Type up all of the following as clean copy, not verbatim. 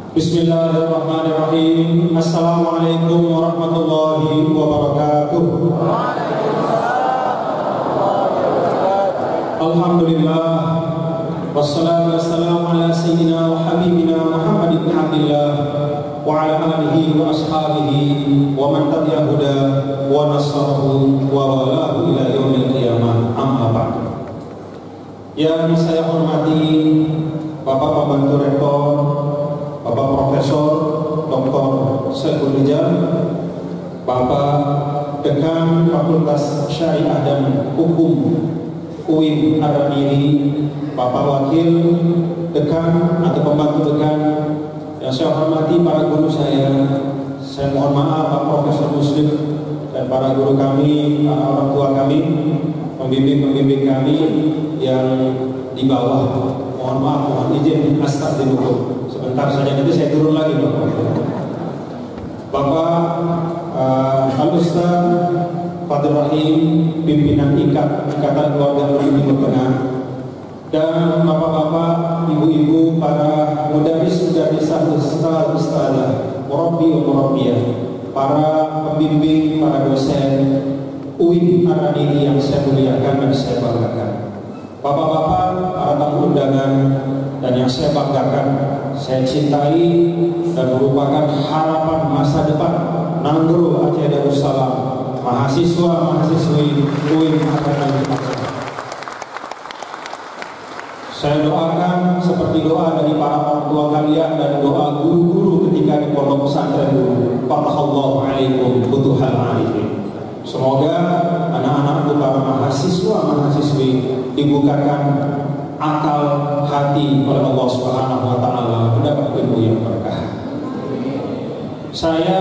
Bismillahirrahmanirrahim. Assalamualaikum warahmatullahi wabarakatuh. Alhamdulillah, wassalatu wassalamu ala sayyidina wa habibina Muhammad ibn Abdillah wa ala alihi wa ashabihi wa man tabi'a huda wa nasarahu wa walahu ila yaumil qiyamah. Amma ba'd. Yang saya hormati Bapak Pembantu Rektor, Bapak Profesor Dr. Saiful Rijal, Bapak Dekan Fakultas Syariah dan Hukum UIN Ar-Ramili, Bapak Wakil Dekan atau Pembantu Dekan yang saya hormati, para guru saya mohon maaf Pak Profesor Muslim dan para guru kami, para orang tua kami, pembimbing-pembimbing kami yang di bawah, mohon maaf, mohon izin, astagfirullah. Sebentar saja, nanti saya turun lagi Bapak Al-Ustaz Fadil Rahim, pimpinan Ikatan Keluarga Luhur Timur Tengah, dan bapak-bapak, ibu-ibu, para mudaris-mudarisah, ustaz-ustazah, murabbi wa murabbiyah, para pembimbing, para dosen UIN Ar-Ramili yang saya muliakan dan saya banggakan, bapak-bapak, para tamu undangan, dan yang saya banggakan, saya cintai dan merupakan harapan masa depan Nanggro Aceh Darussalam, mahasiswa-mahasiswi UIN Ar-Ramili. Saya doakan seperti doa dari para orang tua kalian dan doa guru-guru ketika di pondok pesantren dulu. Fatahallahu alaikum futuhal arifin. Semoga anak-anakku, para mahasiswa-mahasiswi, dibukakan akal hati oleh Allah Subhanahu wa taala mendapat ilmu yang berkah. Saya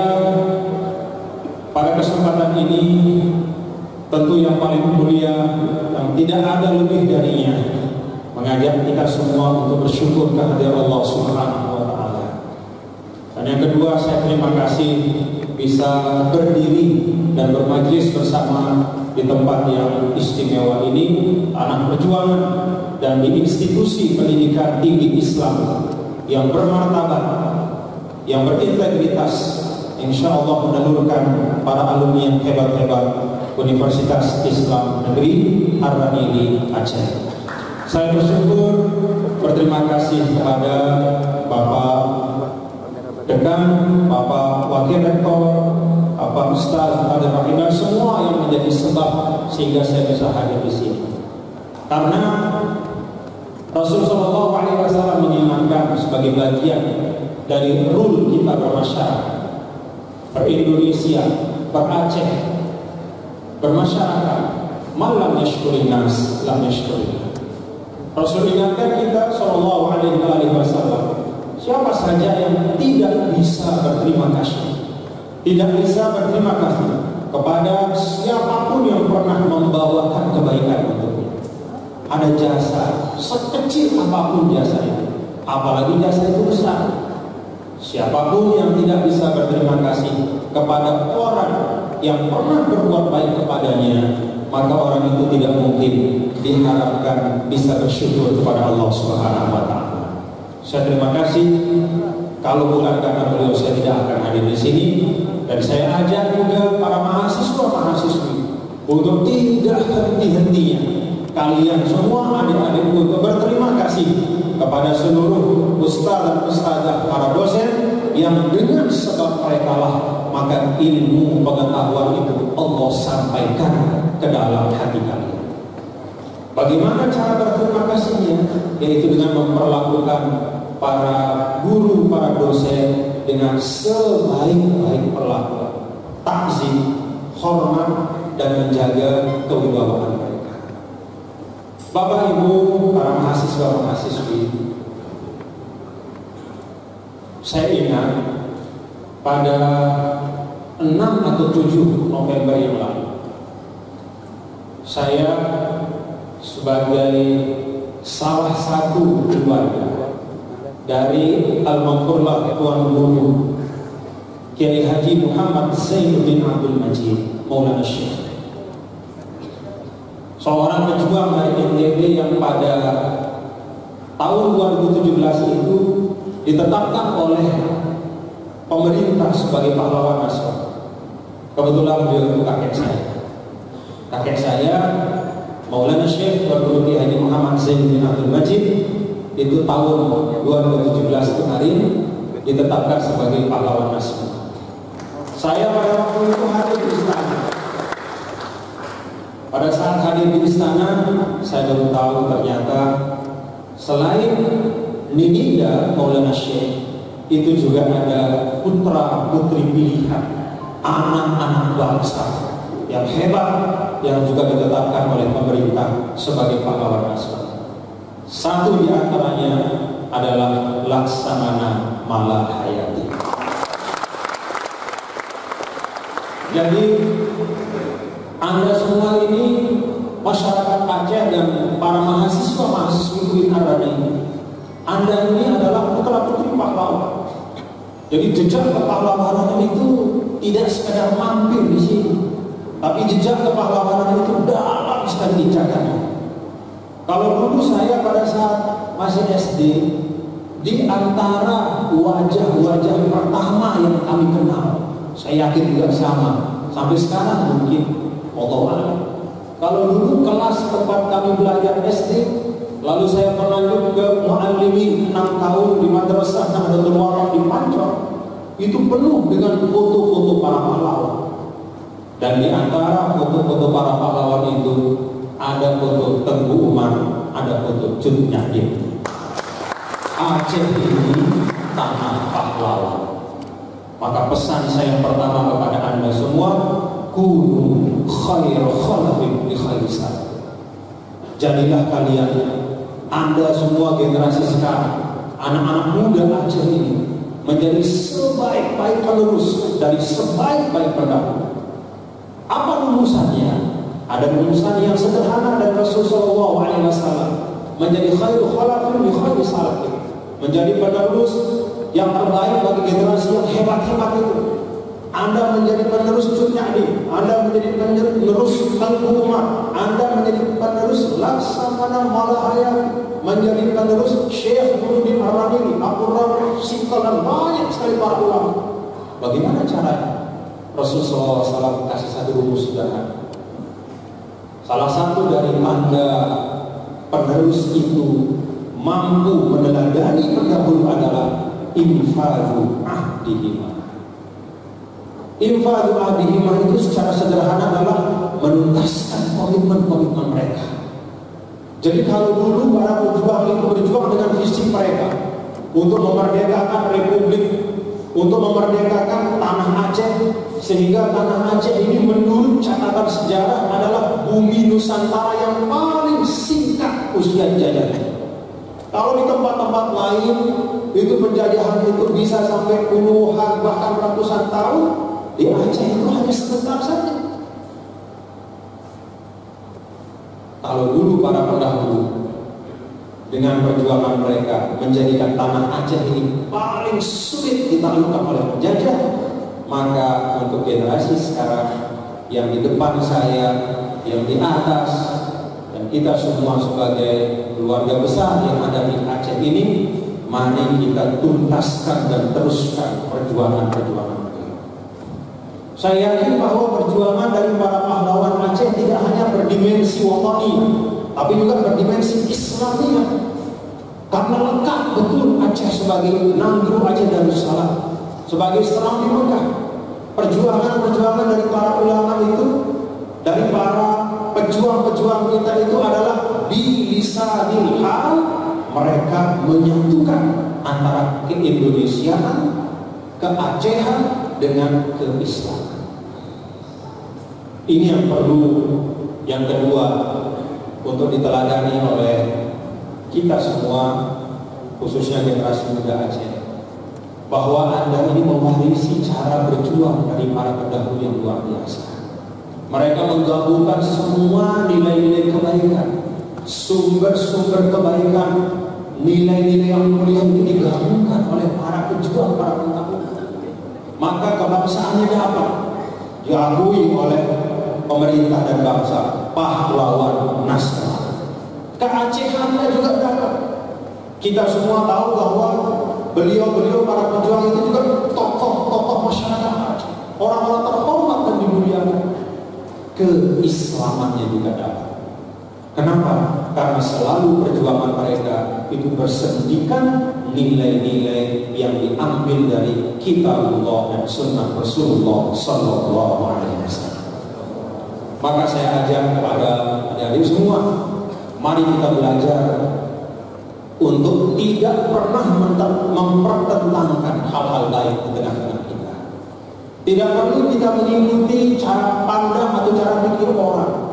pada kesempatan ini tentu yang paling mulia, yang tidak ada lebih darinya, mengajak kita semua untuk bersyukur kehadirat Allah Subhanahu wa taala. Dan yang kedua, saya terima kasih bisa berdiri dan bermajlis bersama di tempat yang istimewa ini, anak perjuangan, dan di institusi pendidikan tinggi Islam yang bermartabat, yang berintegritas, insya Allah menelurkan para alumni yang hebat-hebat Universitas Islam Negeri Ar-Ramili Aceh. Saya bersyukur, berterima kasih kepada Bapak Dekan, Bapak Wakil Rektor, Bapak Ustaz Fadil Rahim, dan semua yang menjadi sebab sehingga saya bisa hadir di sini. Karena Rasulullah SAW mengingatkan sebagai bagian dari rule kita bermasyarakat, ber-Indonesia, ber-Aceh, bermasyarakat, malam yashkurin nas, lam yashkurin. Rasul ingatkan kita Sallallahu Alaihi Wasallam, siapa saja yang tidak bisa berterima kasih, tidak bisa berterima kasih kepada siapapun yang pernah membawakan kebaikan untuknya. Ada jasa sekecil apapun jasa itu, apalagi jasa itu besar. Siapapun yang tidak bisa berterima kasih kepada orang yang pernah berbuat baik kepadanya, maka orang itu tidak mungkin diharapkan bisa bersyukur kepada Allah Subhanahu wa taala. Saya terima kasih. Kalau bukan karena beliau, saya tidak akan hadir di sini. Dan saya ajak juga para mahasiswa-mahasiswi untuk tidak henti-hentinya kalian semua adik-adik untuk berterima kasih kepada seluruh ustaz dan ustazah, para dosen yang dengan sebab mereka lah maka ilmu pengetahuan itu Allah sampaikan ke dalam hati kalian. Bagaimana cara berterima kasihnya? Yaitu dengan memperlakukan para guru, para dosen dengan sebaik-baik perlakuan, takzim, hormat, dan menjaga kewibawaan mereka. Bapak Ibu, para mahasiswa-mahasiswi, saya ingat pada 6 atau 7 November yang lalu, saya sebagai salah satu keluarga dari Al-Maghfurlah Tuan Guru Kiai Haji Muhammad Zainuddin Abdul Majid Maulana Syekh, seorang pejuang dari NTB yang pada tahun 2017 itu ditetapkan oleh pemerintah sebagai pahlawan nasional. Kebetulan beliau itu kakek saya. Kakek saya Maulana Syekh Dr. Haji Muhammad Zain bin Abdul Majid itu tahun 2017 kemarin ditetapkan sebagai pahlawan nasional. Saya pada waktu itu hadir di istana. Pada saat hadir di istana, saya baru tahu ternyata selain Ninida Maulana Syekh, itu juga ada putra putri pilihan, anak-anak bangsa yang hebat yang juga ditetapkan oleh pemerintah sebagai pahlawan nasional. Satu di antaranya adalah Laksamana Malahayati. Jadi Anda semua ini, masyarakat Aceh dan para mahasiswa UIN Ardana ini, Anda ini adalah putra putri pahlawan. Jadi jejak kepahlawanan itu tidak sekedar mampir di sini, tapi jejak kepahlawanan itu dalam sekali jejaknya. Kalau dulu saya pada saat masih SD, di antara wajah-wajah pertama yang kami kenal, saya yakin juga sama sampai sekarang mungkin, kalau dulu kelas tempat kami belajar SD, lalu saya berlanjut ke Muallimin 6 tahun di Madrasah Nahdlatul Ulama di Pancor, itu penuh dengan foto-foto para pahlawan. Dan di antara foto-foto para pahlawan itu ada foto Tengku Umar, ada foto Cut Nyadim. Aceh ini tanah pahlawan. Maka pesan saya pertama kepada Anda semua, kunu khair khalafin li khairisat. Jadilah kalian, Anda semua generasi sekarang, anak-anak muda Aceh ini, menjadi sebaik-baik penerus dari sebaik-baik pendahulu. Apa rumusannya? Ada rumusan yang sederhana dari Rasulullah SAW, menjadi khairul khalafin li khairisat, menjadi penerus yang terbaik bagi generasi yang hebat-hebat itu. Anda menjadi penerus Cut Nyadim, Anda menjadi penerus Tengku Umar, Anda menjadi penerus Laksamana Malahayati, menjadi penerus Syekh Nuruddin Ar-Radili, Abdul Rahman Sikal, dan banyak sekali para ulama. Bagaimana caranya? Rasulullah SAW kasih satu rumus sederhana. Salah satu dari tanda penerus itu mampu meneladani pendahulu adalah infadu ahdihimah. Infadu ahdihimah itu secara sederhana adalah menuntaskan komitmen-komitmen mereka. Jadi kalau dulu para pejuang itu berjuang dengan visi mereka untuk memerdekakan republik, untuk memerdekakan tanah Aceh, sehingga tanah Aceh ini menurut catatan sejarah adalah bumi Nusantara yang paling singkat usia jajahan. Kalau di tempat-tempat lain itu penjajahan itu bisa sampai puluhan bahkan ratusan tahun, di Aceh itu hanya sebentar saja. Kalau dulu para pendahulu dengan perjuangan mereka menjadikan tanah Aceh ini paling sulit ditaklukkan oleh penjajah, maka untuk generasi sekarang yang di depan saya, yang di atas, dan kita semua sebagai keluarga besar yang ada di Aceh ini, mari kita tuntaskan dan teruskan perjuangan-perjuangan itu. Saya yakin bahwa perjuangan dari para pahlawan Aceh tidak hanya berdimensi watani, tapi juga berdimensi Islamiyah. Karena lengkap betul Aceh sebagai Nanggru Aceh Darussalam, sebagai Serambi Mekah. Perjuangan-perjuangan dari para ulama itu, dari para pejuang-pejuang kita itu adalah bilisanil hal, mereka menyatukan antara keindonesiaan, keacehan dengan keislaman. Ini yang perlu, yang kedua, untuk diteladani oleh kita semua, khususnya generasi muda Aceh, bahwa Anda ini mewarisi cara berjuang dari para pendahulu yang luar biasa. Mereka menggabungkan semua nilai-nilai kebaikan, sumber-sumber kebaikan, nilai-nilai yang mulia itu digabungkan oleh para pejuang, para pendahulu. Maka kebangsaannya dapat diakui oleh pemerintah dan bangsa, pahlawan nasional. Keacehannya juga dapat. Kita semua tahu bahwa beliau-beliau para pejuang itu juga tokoh-tokoh masyarakat Aceh, orang-orang terhormat dan dimuliakan. Keislamannya juga dapat. Kenapa? Karena selalu perjuangan mereka itu bersendikan nilai-nilai yang diambil dari kitabullah dan sunnah Rasulullah sallallahu alaihi wasallam. Maka saya ajak kepada adik-adik semua, mari kita belajar untuk tidak pernah mempertentangkan hal-hal baik di tengah-tengah kita. Tidak perlu kita mengikuti cara pandang atau cara pikir orang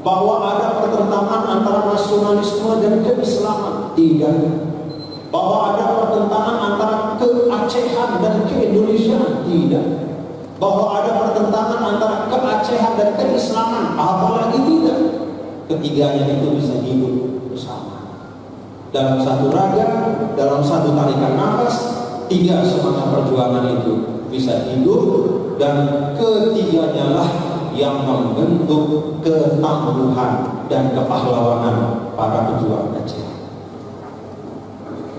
bahwa ada pertentangan antara nasionalisme dan keislaman. Tidak. Bahwa ada pertentangan antara keacehan dan keindonesiaan. Tidak. Bahwa ada pertentangan antara keacehan dan keislaman. Apalagi tidak. Ketiganya itu bisa hidup bersama dalam satu raga, dalam satu tarikan nafas. Tiga semangat perjuangan itu bisa hidup, dan ketiganya lah yang membentuk ketangguhan dan kepahlawanan para pejuang Aceh.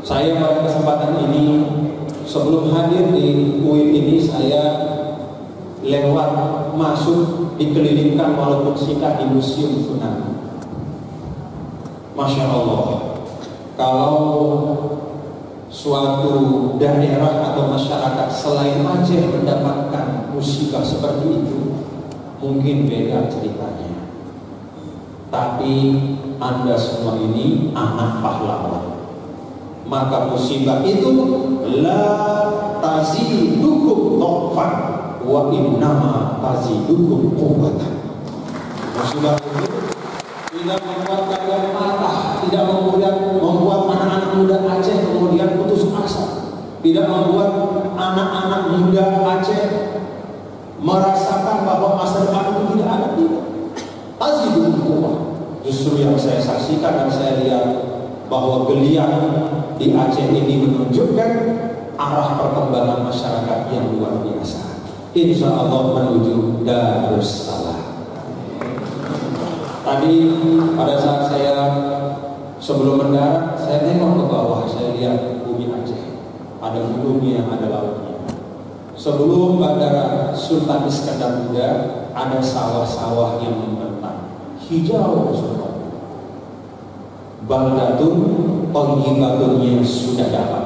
Saya pada kesempatan ini, sebelum hadir di UIN ini, saya lewat masuk dikelilingkan walaupun singkat di Museum Tsunami. Masya Allah, kalau suatu daerah atau masyarakat selain Aceh mendapatkan musibah seperti itu, mungkin beda ceritanya. Tapi Anda semua ini anak pahlawan. Maka musibah itu la tazidukum dhafan wa innama tazidukum quwwatan. Musibah itu tidak membuat kalian marah, tidak membuat anak-anak muda Aceh kemudian putus asa, tidak membuat anak-anak muda Aceh merasakan bahwa masa depan itu tidak ada. Tidak. Tazidukum quwwah. Justru yang saya saksikan dan saya lihat bahwa geliat di Aceh ini menunjukkan arah perkembangan masyarakat yang luar biasa. Insya Allah menuju Darussalam. Tadi pada saat saya sebelum mendarat, saya tengok ke bawah, saya lihat bumi Aceh. Ada gunungnya, ada lautnya. Sebelum Bandara Sultan Iskandar Muda, ada sawah-sawah yang membentang, hijau semua. Baldatun thayyibatunnya sudah dapat.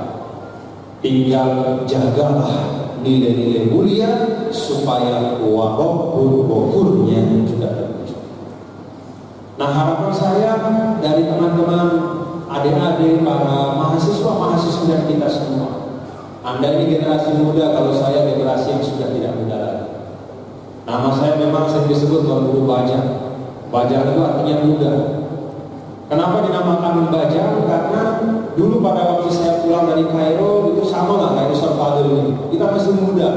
Tinggal jagalah nilai-nilai mulia supaya warabbul ghafurnya juga terwujud. Nah, harapan saya dari teman-teman, adik-adik, para mahasiswa-mahasiswa kita semua. Anda ini generasi muda, kalau saya generasi yang sudah tidak muda lagi. Nama saya memang sering disebut Tuan Guru Bajang. Bajang itu artinya muda. Kenapa dinamakan Bajang? Karena dulu pada waktu saya pulang dari Kairo itu sama lah kayak Ustaz Fadil ini. Kita masih muda.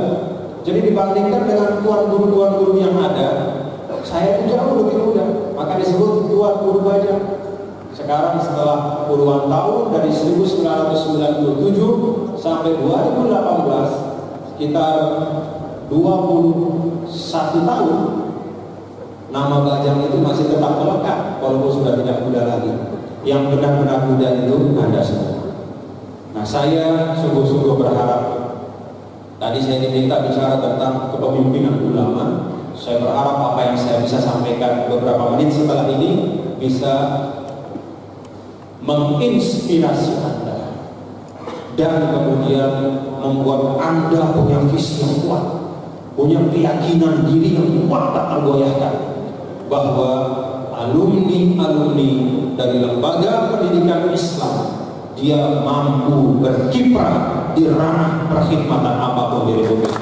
Jadi dibandingkan dengan tuan guru yang ada, saya itu jauh lebih muda. Maka disebut Tuan Guru Bajang. Sekarang setelah puluhan tahun dari 1997 sampai 2018, sekitar 21 tahun, nama Bajang itu masih tetap melekat walaupun sudah tidak muda lagi. Yang benar-benar muda itu Anda semua. Nah, saya sungguh-sungguh berharap. Tadi saya diminta bicara tentang kepemimpinan ulama. Saya berharap apa yang saya bisa sampaikan beberapa menit setelah ini bisa menginspirasi Anda dan kemudian membuat Anda punya visi yang kuat, punya keyakinan diri yang kuat tak tergoyahkan bahwa alumni dari lembaga pendidikan Islam dia mampu berkiprah di ranah perkhidmatan apapun di Republik.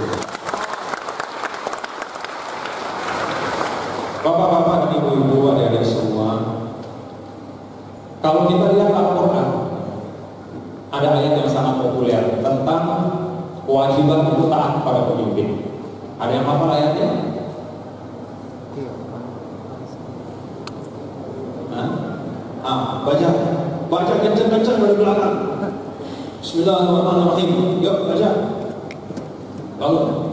Bapak-bapak dan ibu-ibu, adik-adik semua, kalau kita lihat Al-Quran, ada ayat yang sangat populer tentang kewajiban untuk taat pada pemimpin. Ada yang hafal ayatnya? Baca kencang-kencang dari belakang. Bismillahirrahmanirrahim. Yuk baca. Bangun.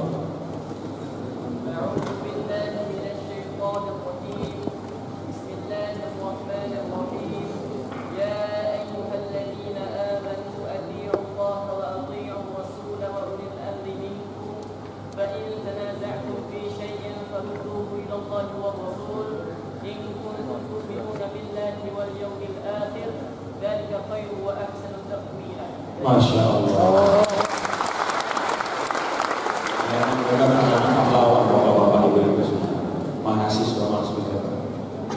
يا أيها الذين آمنوا أطيعوا الله وأطيعوا خير وأحسن تأويلا. Masya Allah. Mahasiswa mahasiswa.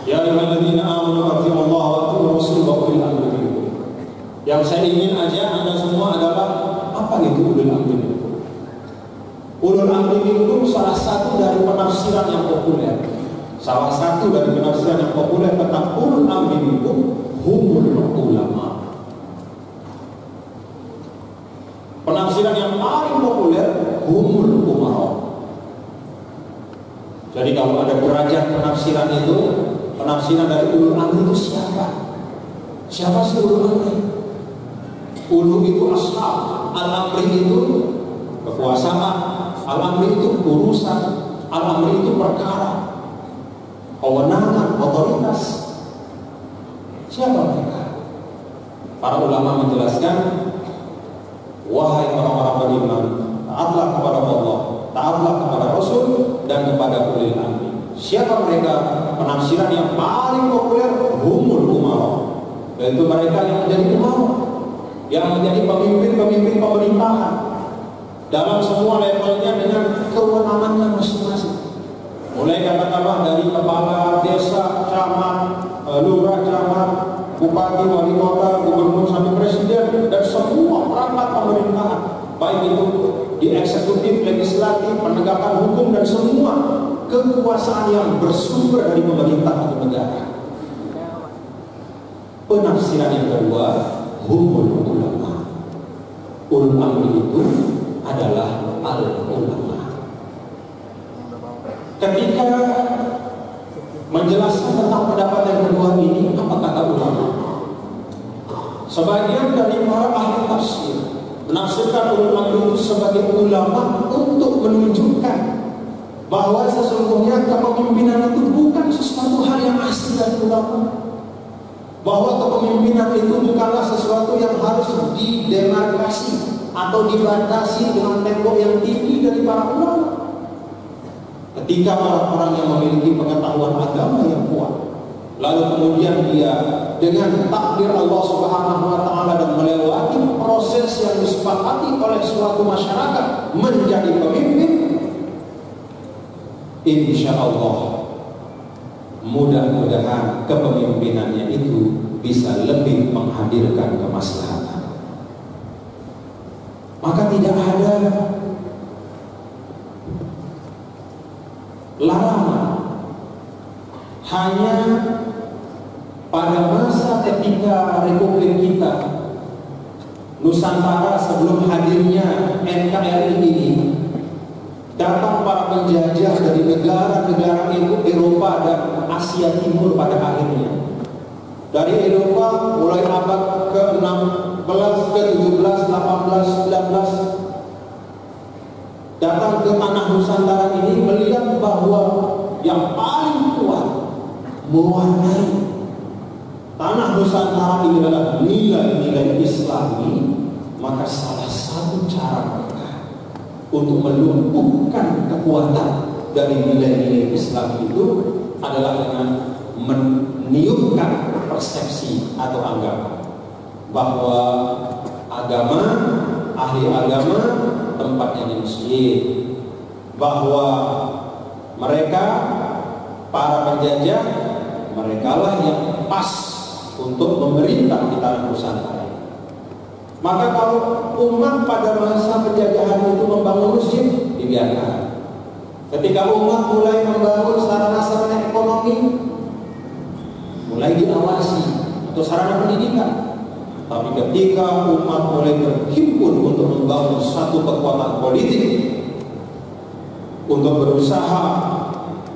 Ya ayyuhalladzina amanu atti'ullaha wa atti'ur rasul wa ulil amri minkum. Yang saya ingin ajak Anda semua adalah apa itu ulul amri minkum? Ulul amri minkum salah satu dari penafsiran yang populer. Salah satu dari penafsiran yang populer tentang ulul amri minkum humul ulama. Penafsiran yang paling populer humul umara. Jadi kalau ada derajat penafsiran itu, penafsiran dari ulul amri itu siapa? Siapa sih ulul amri? Ulu itu ashab, al-amri itu kekuasaan, al-amri itu urusan, al-amri itu perkara, kewenangan, otoritas. Siapa mereka? Para ulama menjelaskan, wahai orang-orang beriman, taatlah kepada Allah, taatlah kepada Rasul, dan kepada ulil amri. Siapa mereka? Penafsiran yang paling populer humul umara, yaitu mereka yang menjadi umara, yang menjadi pemimpin-pemimpin pemerintahan dalam semua levelnya dengan kewenangannya masing-masing. Mulai katakanlah dari kepala desa, camat, lurah, camat, bupati, wali kota, gubernur sampai presiden, dan semua perangkat pemerintahan, baik itu di eksekutif, legislatif, penegakan hukum, dan semua kekuasaan yang bersumber dari pemerintah atau negara. Penafsiran yang kedua, humul ulama. Ulul amri itu adalah al-ulama. Ketika menjelaskan tentang pendapat yang kedua ini, apa kata ulama? Sebagian dari para ahli tafsir menafsirkan ulul amri itu sebagai ulama untuk menunjukkan bahwa sesungguhnya kepemimpinan itu bukan sesuatu hal yang asli dari ulama. Bahwa kepemimpinan itu bukanlah sesuatu yang harus didemarkasi atau dibatasi dengan tembok yang tinggi dari para ulama. Ketika orang-orang yang memiliki pengetahuan agama yang kuat, lalu kemudian dia dengan takdir Allah Subhanahu wa taala dan melewati proses yang disepakati oleh suatu masyarakat menjadi pemimpin, insya Allah mudah-mudahan kepemimpinannya itu bisa lebih menghadirkan kemaslahatan. Maka tidak ada larangan, hanya pada masa ketika Republik kita Nusantara sebelum hadirnya NKRI ini, datang para penjajah dari negara-negara Eropa dan Asia Timur pada akhirnya. Dari Eropa mulai abad ke-16, ke-17, 18, 19 datang ke tanah Nusantara ini, melihat bahwa yang paling kuat mewarnai tanah Nusantara ini adalah nilai-nilai Islami. Maka salah satu cara mereka untuk melumpuhkan kekuatan dari nilai-nilai Islam itu adalah dengan meniupkan persepsi atau agama, bahwa agama, ahli agama tempatnya di masjid, bahwa mereka para penjajah, merekalah yang pas untuk memerintah di tanah Nusantara. Maka kalau umat pada masa penjajahan itu membangun masjid, dibiarkan. Ketika umat mulai membangun sarana-sarana ekonomi, mulai diawasi, atau sarana pendidikan. Tapi ketika umat mulai berhimpun untuk membangun satu kekuatan politik, untuk berusaha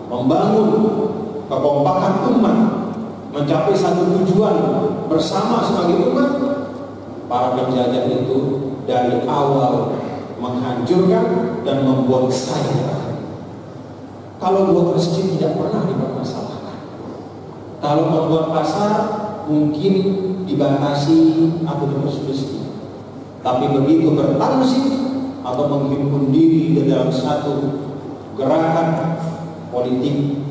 membangun kekompakan umat, mencapai satu tujuan bersama sebagai umat, para penjajah itu dari awal menghancurkan dan membonsai. Kalau buat masjid tidak pernah dipermasalahkan. Kalau membuat pasar mungkin dibatasi atau dipersulit. Tapi begitu bertanzim atau menghimpun diri di dalam satu gerakan politik,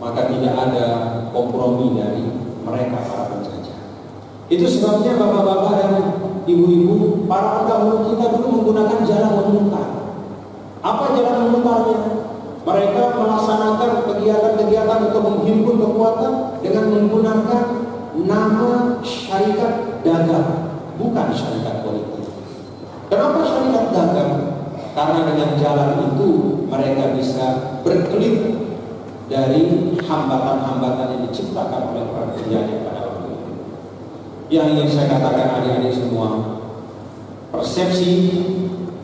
maka tidak ada kompromi dari mereka para penjajah. Itu sebabnya bapak-bapak dan ibu-ibu, para pendahulu kita dulu menggunakan jalan memutar. Apa jalan memutarnya? Mereka melaksanakan kegiatan-kegiatan untuk menghimpun kekuatan dengan menggunakan nama syarikat dagang, bukan syarikat politik. Kenapa syarikat dagang? Karena dengan jalan itu mereka bisa berkelit dari hambatan-hambatan yang diciptakan oleh para penjajah pada waktu itu. Yang ingin saya katakan adik-adik semua, persepsi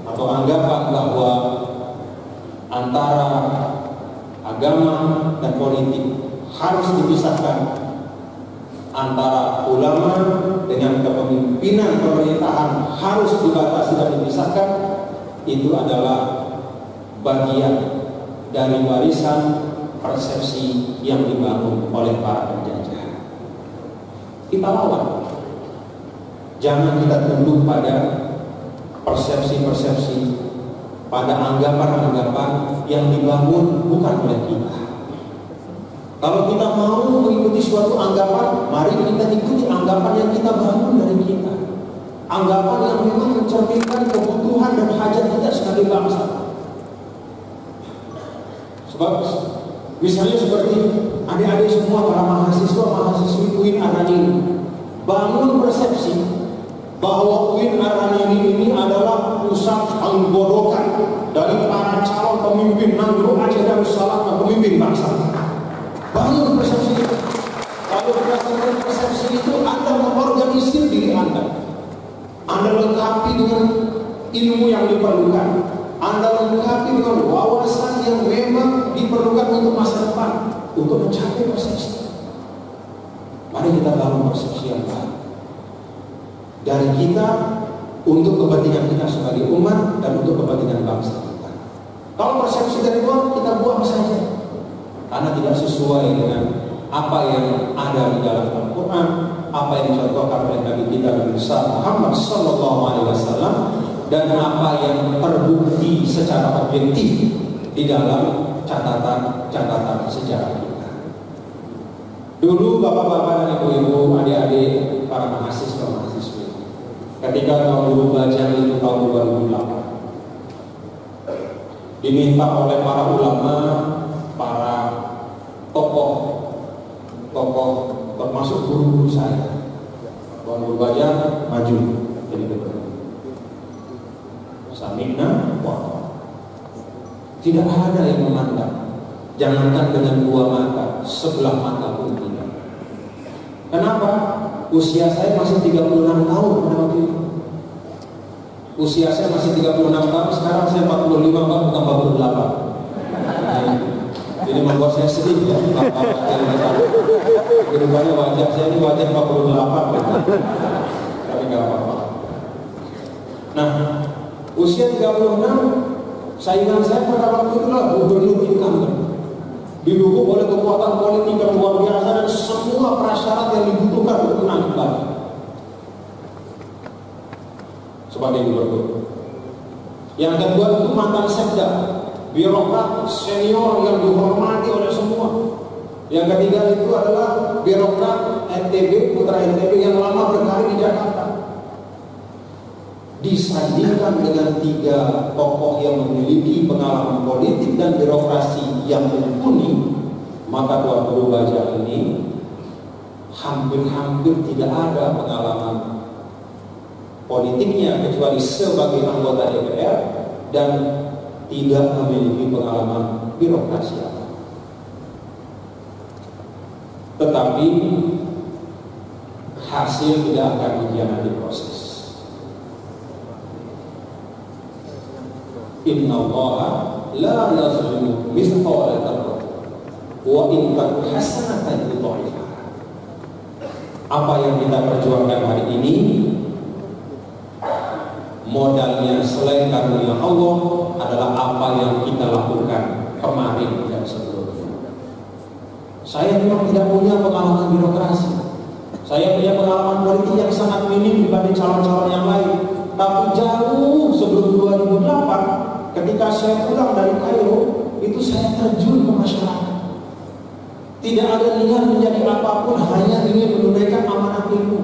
atau anggapan bahwa antara agama dan politik harus dipisahkan, antara ulama dengan kepemimpinan pemerintahan harus dibatasi dan dipisahkan, itu adalah bagian dari warisan persepsi yang dibangun oleh para penjajah. Kita lawan. Jangan kita tunduk pada persepsi-persepsi, pada anggapan-anggapan yang dibangun bukan oleh kita. Kalau kita mau mengikuti suatu anggapan, mari kita ikuti anggapan yang kita bangun dari kita. Anggapan yang memang mencerminkan kebutuhan dan hajat kita sebagai bangsa. Sebab misalnya seperti adik-adik semua, para mahasiswa-mahasiswi UIN Ar-Ranini bangun persepsi bahwa UIN Ar-Ranini ini adalah pusat penggorokan dari para calon pemimpin Nanggroe Aceh Darussalam, pemimpin bangsa. Bangun persepsi itu. Lalu berdasarkan persepsi itu Anda mengorganisir diri Anda. Anda lengkapi dengan ilmu yang diperlukan. Anda lengkapi dengan wawasan yang memang diperlukan untuk masa depan, untuk mencapai persepsi. Mari kita bangun persepsi yang baik dari kita untuk kepentingan kita sebagai umat dan untuk kepentingan bangsa kita. Kalau persepsi dari luar kita buang saja, karena tidak sesuai dengan apa yang ada di dalam Al-Quran, apa yang dicontohkan oleh Nabi kita Nabi Muhammad SAW, dan apa yang terbukti secara objektif di dalam catatan-catatan sejarah kita. Dulu bapak-bapak dan ibu-ibu, adik-adik, para mahasiswa-mahasiswi, ketika tahun Guru Bajang itu tahun 2008, diminta oleh para ulama, para tokoh termasuk guru-guru saya, Tuan Guru Bajang maju jadi ketua. Samina, wah, tidak ada yang memandang. Jangankan dengan dua mata, sebelah mata pun tidak. Kenapa? Usia saya masih 36 tahun pada waktu itu. Usia saya masih 36 tahun, sekarang saya 45, bukan 48. Jadi membuat saya sedih ya. Rupanya wajah saya ini wajah 48 gitu. Tapi nggak apa-apa. Nah, usia 36, saingan saya pada waktu itu lah gubernur incumbent, didukung oleh kekuatan politik yang luar biasa dan semua prasyarat yang dibutuhkan untuk menang kembali sebagai gubernur. Yang kedua itu mantan sekda, birokrat senior yang dihormati oleh semua. Yang ketiga itu adalah birokrat NTB, putra NTB yang lama berkarir di Jakarta. Disandingkan dengan tiga tokoh yang memiliki pengalaman politik dan birokrasi yang mumpuni, maka Tuan Guru Bajang ini hampir-hampir tidak ada pengalaman politiknya kecuali sebagai anggota DPR dan tidak memiliki pengalaman birokrasi. Tetapi hasil tidak akan mengkhianati proses. Inna Allaha la yazlimu mithqala dzarratin wa in taku hasanatan yudha'ifha. Apa yang kita perjuangkan hari ini modalnya selain karunia Allah adalah apa yang kita lakukan kemarin dan sebelumnya. Saya memang tidak punya pengalaman birokrasi. Saya punya pengalaman politik yang sangat minim dibanding calon-calon yang lain. Tapi jauh sebelum 2008, ketika saya pulang dari Kairo, itu saya terjun ke masyarakat. Tidak ada niat menjadi apapun, hanya ingin menunaikan amanah ilmu.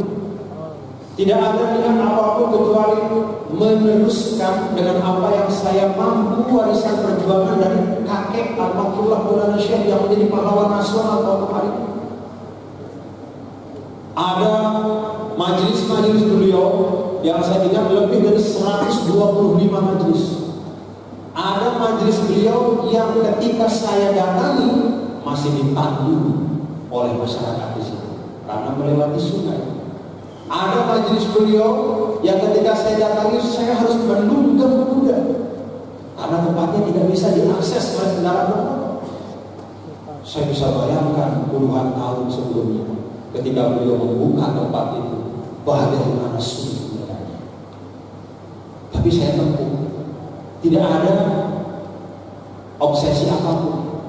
Tidak ada niat apapun kecuali meneruskan dengan apa yang saya mampu warisan perjuangan dari kakek Al-Maktullah Maulana Syekh yang menjadi pahlawan nasional tahun hari. Ada majelis-majelis beliau yang saya ingat lebih dari 125 majelis. Ada majelis beliau yang ketika saya datangi masih ditandu oleh masyarakat di sini karena melewati sungai. Ada majelis beliau yang ketika saya datangi saya harus menunggang kuda karena tempatnya tidak bisa diakses oleh kendaraan umum. Saya bisa bayangkan puluhan tahun sebelumnya ketika beliau membuka tempat itu bagaimana sulitnya. Tapi saya tempuh, tidak ada obsesi apapun.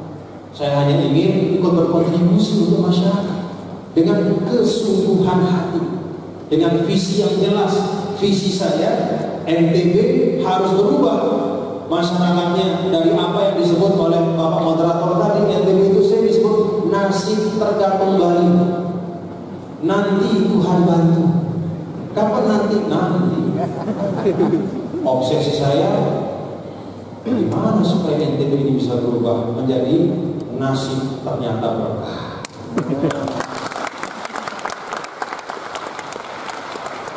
Saya hanya ingin ikut berkontribusi untuk masyarakat dengan kesungguhan hati, dengan visi yang jelas. Visi saya, NTB harus berubah masyarakatnya dari apa yang disebut oleh Bapak Moderator tadi. NTB itu saya disebut nasib tergantung Bali. Nanti Tuhan bantu. Kapan nanti? Nanti. Obsesi saya, gimana supaya NTB ini bisa berubah menjadi nasib ternyata berkah.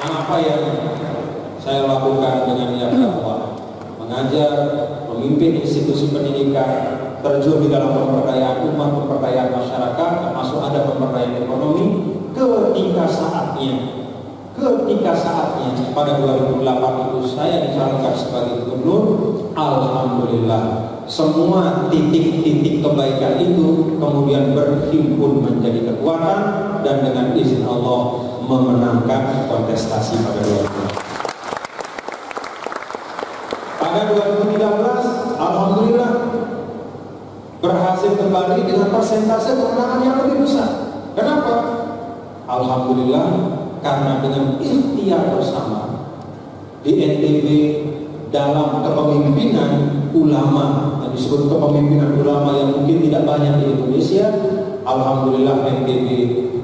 Apa yang saya lakukan dengan niat dakwah, mengajar, memimpin institusi pendidikan, terjun di dalam pemberdayaan umat, pemberdayaan masyarakat, termasuk ada pemberdayaan ekonomi. Ketika saatnya pada 2008 itu saya dicalonkan sebagai gubernur, alhamdulillah semua titik-titik kebaikan itu kemudian berhimpun menjadi kekuatan dan dengan izin Allah memenangkan kontestasi pada 2013. Pada 2013, alhamdulillah berhasil kembali dengan persentase kemenangan yang lebih besar. Kenapa? Alhamdulillah karena dengan ikhtiar bersama di NTB dalam kepemimpinan ulama, yang disebut kepemimpinan ulama yang mungkin tidak banyak di Indonesia, alhamdulillah NTB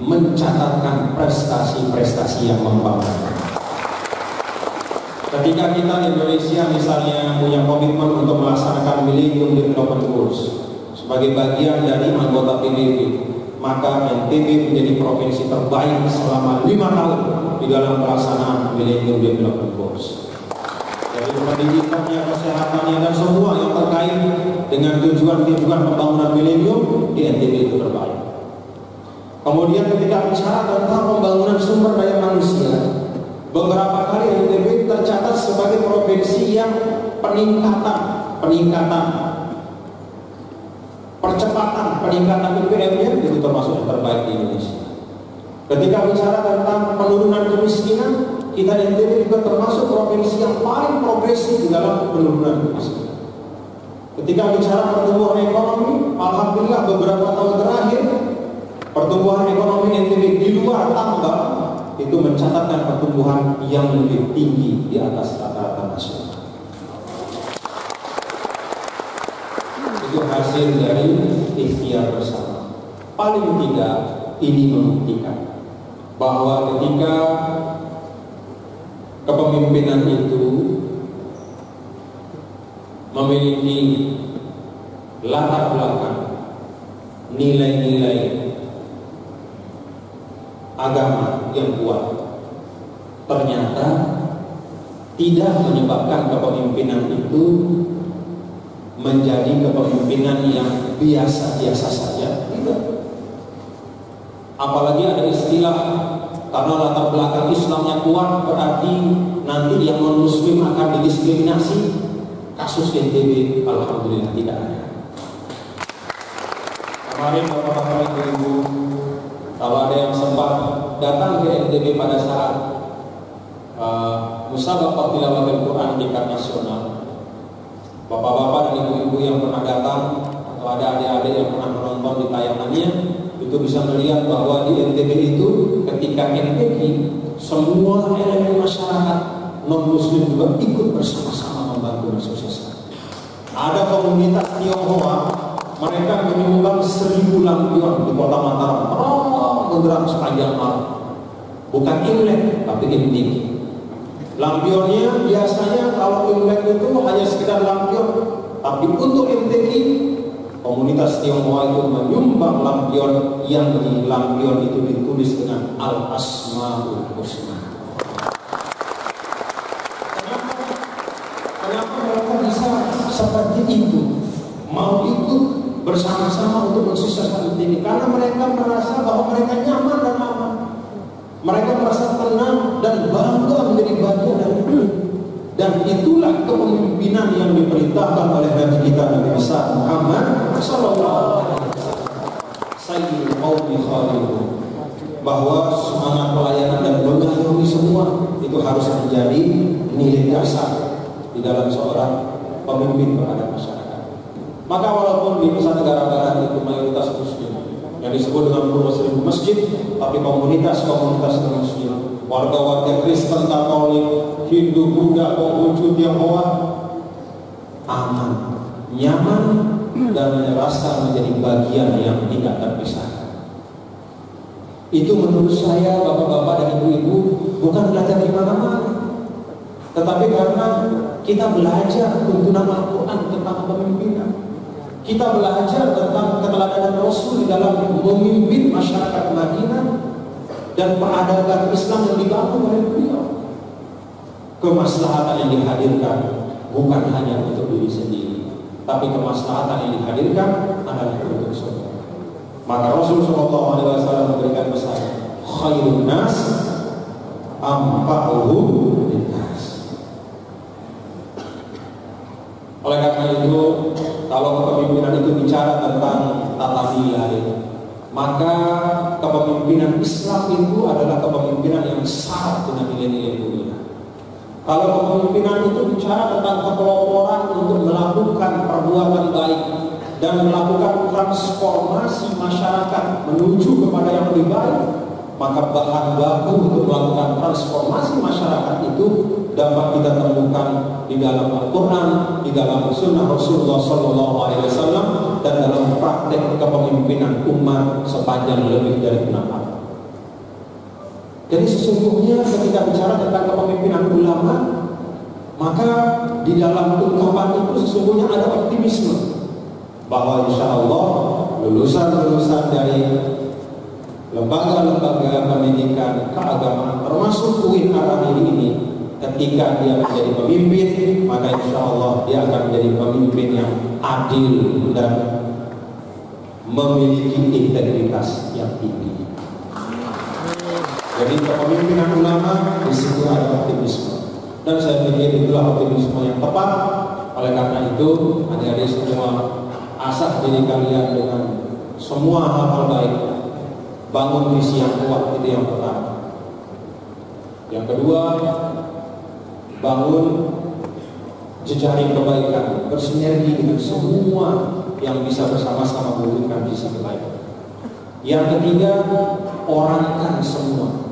mencatatkan prestasi-prestasi yang membanggakan. Ketika kita di Indonesia misalnya punya komitmen untuk melaksanakan Millennium Development Goals sebagai bagian dari anggota PBB, maka NTB menjadi provinsi terbaik selama 5 tahun di dalam pelaksanaan Millennium Development Goals. Jadi pendidikannya, kesehatannya, dan semua yang terkait dengan tujuan-tujuan pembangunan milenium di NTB itu terbaik. Kemudian ketika bicara tentang pembangunan sumber daya manusia, beberapa kali NTB tercatat sebagai provinsi yang percepatan peningkatan IPM-nya itu termasuk yang terbaik di Indonesia. Ketika bicara tentang penurunan kemiskinan, kita NTB juga termasuk provinsi yang paling progresif di dalam penurunan kemiskinan. Ketika bicara pertumbuhan ekonomi, alhamdulillah beberapa tahun terakhir pertumbuhan ekonomi NTB di luar tambang itu mencatatkan pertumbuhan yang lebih tinggi di atas rata-rata nasional. Itu hasil dari ikhtiar bersama. Paling tidak ini membuktikan bahwa ketika kepemimpinan itu memiliki latar belakang nilai-nilai agama yang kuat, ternyata tidak menyebabkan kepemimpinan itu menjadi kepemimpinan yang biasa-biasa saja. Tidak. Apalagi ada istilah karena latar belakang Islamnya kuat berarti nanti yang non-muslim akan didiskriminasi. Kasus NTB alhamdulillah tidak ada. Kemarin beberapa ibu, kalau ada yang sempat datang ke NTB pada saat musabaqah tilawatul Quran tingkat nasional, bapak-bapak dan ibu-ibu yang pernah datang atau ada adik-adik yang pernah menonton di tayangannya itu bisa melihat bahwa di NTB itu ketika NTB semua elemen masyarakat non-muslim juga ikut bersama-sama membantu mensukseskan. Ada komunitas Tionghoa, mereka menyumbang 1000 lampion di kota Mataram, bergerak sepanjang malam. bukan Imlek tapi Imtik. Lampionnya biasanya kalau Imlek itu hanya sekedar lampion, tapi untuk MTQ komunitas Tionghoa itu menyumbang lampion yang di lampion itu ditulis dengan Al-Asmaul Husna. Kenapa mereka bisa seperti itu? Mau ikut bersama-sama untuk mensukseskan MTQ? Karena mereka merasa bahwa mereka nyaman dan aman. Mereka merasa tenang dan bangga menjadi bagian dari itu. Dan itulah kepemimpinan yang diperintahkan oleh Nabi kita Nabi besar Muhammad sallallahu alaihi wasallam. Sayyidul qaumi khalidun. Bahwa semangat pelayanan dan mengayomi semua itu harus menjadi nilai dasar di dalam seorang pemimpin terhadap masyarakat. Maka walaupun di Nusa Tenggara Barat itu mayoritas Muslim, yang disebut dengan Muslim Masjid, tapi komunitas-komunitas Muslim, warga-warga Kristen, Katolik, Hindu, Buddha, Konghucu, Tionghoa aman, nyaman, dan merasa menjadi bagian yang tidak terpisahkan. Itu menurut saya, bapak-bapak dan ibu-ibu, bukan belajar di mana-mana, tetapi karena kita belajar tuntunan Al-Quran tentang kepemimpinan. Kita belajar tentang keteladanan Rasul di dalam memimpin masyarakat Madinah dan peradaban Islam yang dibangun oleh beliau. Kemaslahatan yang dihadirkan bukan hanya untuk diri sendiri, tapi kemaslahatan yang dihadirkan adalah untuk semua. Maka Rasul sallallahu alaihi wasallam memberikan pesan, khairun nas anfa'uhum linnas. Oleh karena itu, kalau kepemimpinan itu bicara tentang tata nilai, maka kepemimpinan Islam itu adalah kepemimpinan yang syarat dengan nilai-nilai mulia. Kalau kepemimpinan itu bicara tentang kepeloporan untuk melakukan perbuatan baik dan melakukan transformasi masyarakat menuju kepada yang lebih baik, maka bahan baku untuk melakukan transformasi masyarakat itu dapat kita temukan di dalam Al-Quran, di dalam Sunnah Rasulullah SAW, dan dalam praktek kepemimpinan umat sepanjang lebih dari 6 abad. Jadi sesungguhnya ketika bicara tentang kepemimpinan ulama, maka di dalam ungkapan itu sesungguhnya ada optimisme bahwa insya Allah lulusan-lulusan dari lembaga-lembaga pendidikan keagamaan termasuk UIN Ar-Rahili ini, ketika dia menjadi pemimpin, maka insya Allah dia akan menjadi pemimpin yang adil dan memiliki integritas yang tinggi. Jadi kepemimpinan ulama di situ ada optimisme, dan saya pikir itulah optimisme yang tepat. Oleh karena itu, adik-adik semua, asah diri kalian dengan semua hal-hal baik. Bangun visi yang kuat, itu yang pertama. Yang kedua, bangun jejaring kebaikan, bersinergi dengan semua yang bisa bersama-sama mewujudkan visi kebaikan. Yang ketiga, orangkan semua.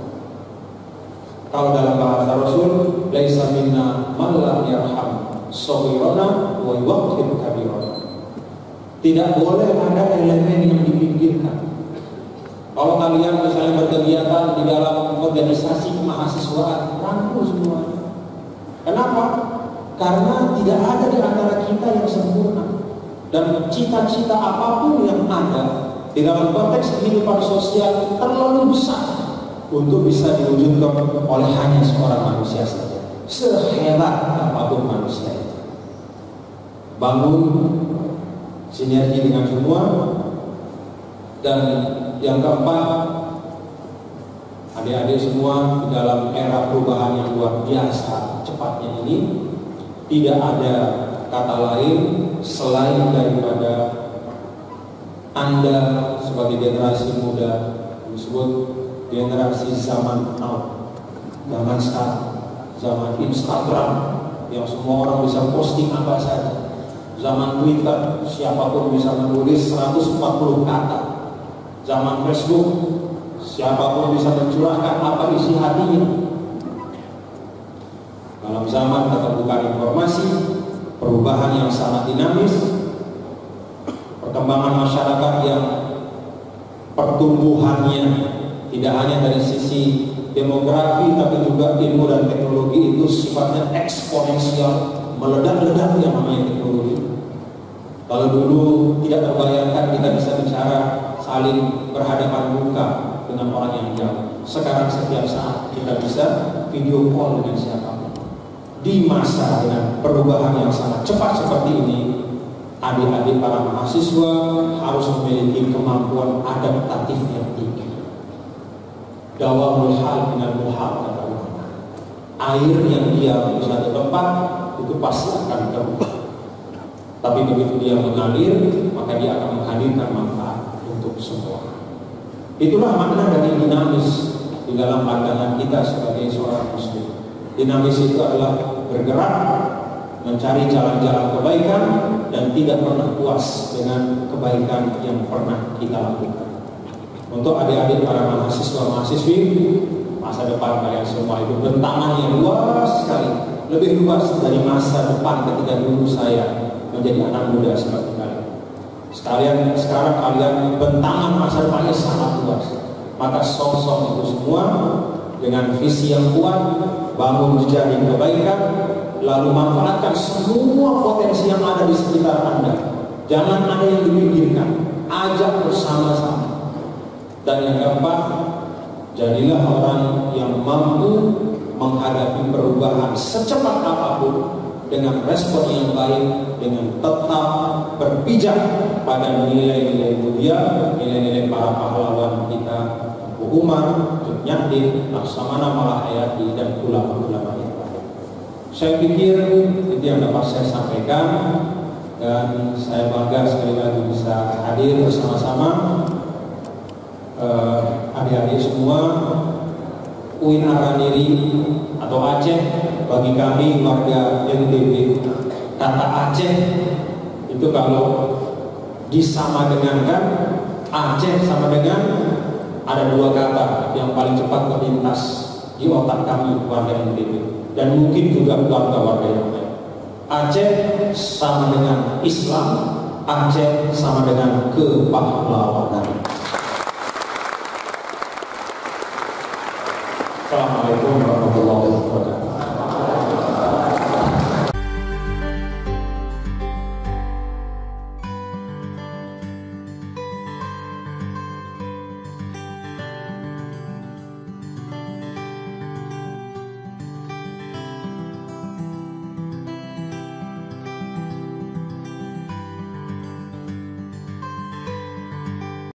Kalau dalam bahasa Rasul, laisa minna man lam yarham shaghirana wa yuwaqqir kabirana. Tidak boleh ada elemen yang dipinggirkan. Kalau kalian misalnya berkegiatan di dalam organisasi kemahasiswaan, rangkul semuanya. Kenapa? Karena tidak ada di antara kita yang sempurna. Dan cita-cita apapun yang ada di dalam konteks kehidupan sosial terlalu besar untuk bisa diwujudkan oleh hanya seorang manusia saja, sehebat apapun manusia itu. Bangun sinergi dengan semua. Dan yang keempat, adik-adik semua, di dalam era perubahan yang luar biasa cepatnya ini, tidak ada kata lain selain daripada Anda sebagai generasi muda disebut generasi zaman now, zaman sekarang, zaman Instagram yang semua orang bisa posting apa saja, zaman Twitter siapapun bisa menulis 140 kata, zaman Facebook siapapun bisa mencurahkan apa isi hatinya. Dalam zaman keterbukaan informasi, perubahan yang sangat dinamis, perkembangan masyarakat yang pertumbuhannya tidak hanya dari sisi demografi, tapi juga ilmu dan teknologi itu sifatnya eksponensial, meledak-ledak yang namanya teknologi. Kalau dulu tidak terbayangkan kita bisa bicara saling berhadapan muka dengan orang yang jauh. Sekarang setiap saat kita bisa video call dengan siapapun. Di masa dengan perubahan yang sangat cepat seperti ini, adik-adik para mahasiswa harus memiliki kemampuan adaptatif yang tinggi. Dawamul hal minal muhal, kata ulama. Air yang diam di satu tempat itu pasti akan berubah. Tapi begitu dia mengalir, maka dia akan menghadirkan manfaat untuk semua. Itulah makna dari dinamis di dalam pandangan kita sebagai seorang muslim. Dinamis itu adalah bergerak, mencari jalan-jalan kebaikan, dan tidak pernah puas dengan kebaikan yang pernah kita lakukan. Untuk adik-adik para mahasiswa-mahasiswi, masa depan kalian semua itu bentangan yang luas sekali, lebih luas dari masa depan ketika dulu saya menjadi anak muda seperti kalian. Sekarang kalian bentangan masa depannya sangat luas. Maka sosok itu semua dengan visi yang kuat, bangun jejaring kebaikan, lalu manfaatkan semua potensi yang ada di sekitar Anda. Jangan ada yang dipikirkan, ajak bersama-sama. Dan yang keempat, jadilah orang yang mampu menghadapi perubahan secepat apapun dengan respon yang baik, dengan tetap berpijak pada nilai-nilai mulia, nilai-nilai para pahlawan kita, Abu Umar, Nyadin, Laksamana Malahayati, dan ulama-ulama yang lain. Saya pikir itu yang dapat saya sampaikan, dan saya bangga sekali lagi bisa hadir bersama-sama adik-adik semua. UIN Araniri atau Aceh bagi kami warga NTB, kata Aceh itu kalau disama dengankan, Aceh sama dengan ada dua kata yang paling cepat terlintas di otak kami warga NTB, dan mungkin juga warga-warga yang lain. Aceh sama dengan Islam, Aceh sama dengan kepahlawanan. Assalamualaikum